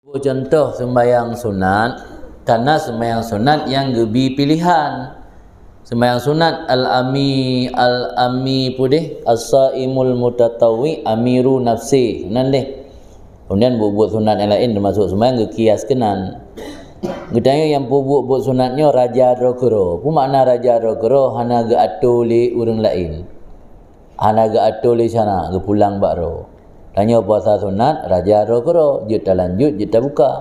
Contoh sembahyang sunat, karena sembahyang sunat yang gebi pilihan. Sembahyang sunat al-ami pudih as-saimul mutatawwi amiru nafsi nan deh. Kemudian buat sunat yang lain termasuk sembahyang gekias kenan. Gedanya yang buat sunatnya raja rokero. Apa makna raja rokero? Hana ge atuli urang lain. Hana ge atuli sana ge pulang bakro. Tanya puasa sunat, raja rokero, juta lanjut, juta buka.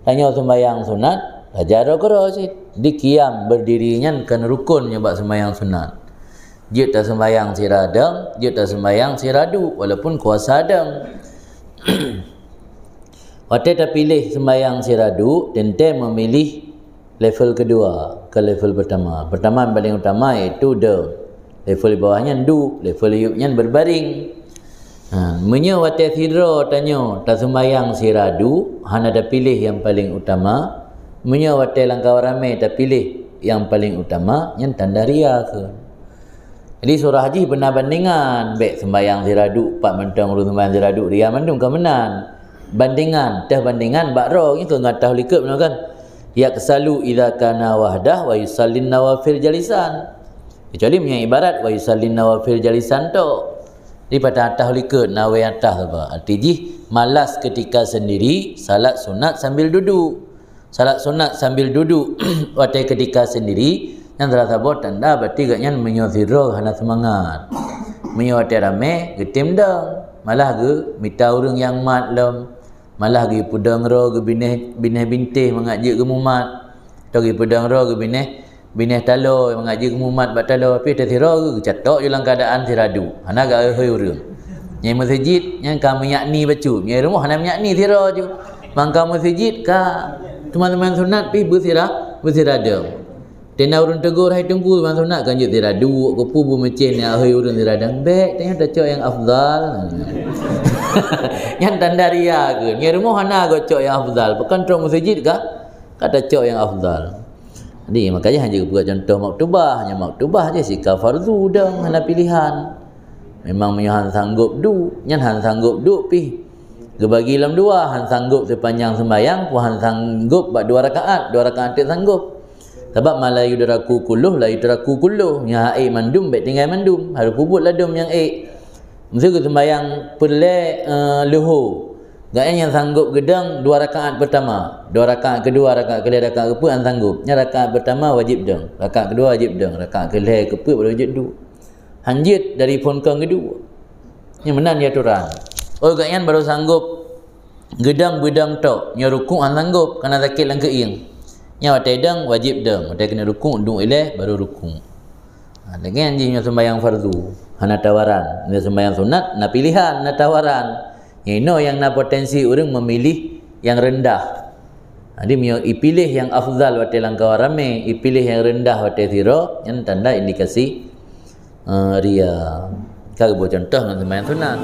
Tanya sembahyang sunat, raja rokero sih. Di kiam berdirinya kan rukunnya bak sembahyang sunat. Juta sembahyang siradang, juta sembahyang siradu, walaupun kuasa adang. Waktu kita pilih sembahyang siradu, tente memilih level kedua ke level pertama. Pertama yang paling utama iaitu de. Level bawahnya du, level yuknya berbaring. Menya wate thidra tanya tak sembahyang siradu hana dah pilih yang paling utama. Menya wate langkah ramai tak pilih yang paling utama yang tanda ria ke. Jadi surah haji benar bandingan baik sembahyang siradu 4 mentang urus sembahyang siradu ria mandung ke menan. Bandingan tah bandingan bakro itu ngatah likep benar kan. Ya kesalu idza kana wahdah wa yusallin nawafil jalisan. Kecuali punya ibarat wa yusallin nawafil jalisan tu. Di pada atas likut nawe atas apa? Artinya malas ketika sendiri salat sunat sambil duduk. Salat sunat sambil duduk waktu ketika sendiri yang terasa buat tanda berarti gaknya menyoziro hana semangat. Menyawati rame getim dang. Malah ge minta orang yang mat lem. Malah ge pudang ro ge bineh bintih mengajak ge mumat. Atau ge pudang ro ge bineh talo mengaji kemumat bat talo tapi tertira ke catok dalam keadaan tiradu hana ga hoi urang nyai masjid yang kami yakni bacu nyai rumah hana yakni tira je mangka masjid ka teman-teman sunat pi bersirada tena urang tegur hai tunggu teman sunat kan je tiradu ke pu bu mecen ya hoi urang tiradang baik tanya cocok yang afdal yang tanda ria ke nyai rumah hana cocok yang afdal bukan trong masjid ka kata cocok yang afdal. Jadi makanya hanya buat contoh maktubah, hanya maktubah je sikap fardu dang hana pilihan. Memang han sanggup du, nyan han sanggup du pi. Gebagi dalam dua, han sanggup sepanjang sembahyang, pu han sanggup bak 2 rakaat tak sanggup. Sebab malayu daraku kulluh la yudraku kulluh, nya ai mandum baik tinggal mandum, harus puput ladum yang ai. Mesti ke sembahyang perle luhur. Gaknya yang sanggup gedang 2 rakaat pertama, 2 rakaat kedua, rakaat kedua, rakaat keempat yang sanggup. Nya rakaat pertama wajib deng, rakaat kedua wajib deng, rakaat kedua keempat baru wajib du. Hanjit dari pun kang kedua. Nya menan dia aturan. Oh gaknya baru sanggup gedang bedang tok, nya rukuk an sanggup kerana sakit lang keing. Nya watai deng wajib deng, watai kena rukuk dung eleh baru rukuk. Lagi anjingnya sembahyang fardu, hana tawaran. Nya sembahyang sunat na pilihan, na tawaran. Yang na potensi orang memilih yang rendah. Jadi pilih yang afdal waktu langkah rame, pilih yang rendah waktu zero, yang tanda indikasi ria. Kalau buat contoh dengan sembahyang sunat.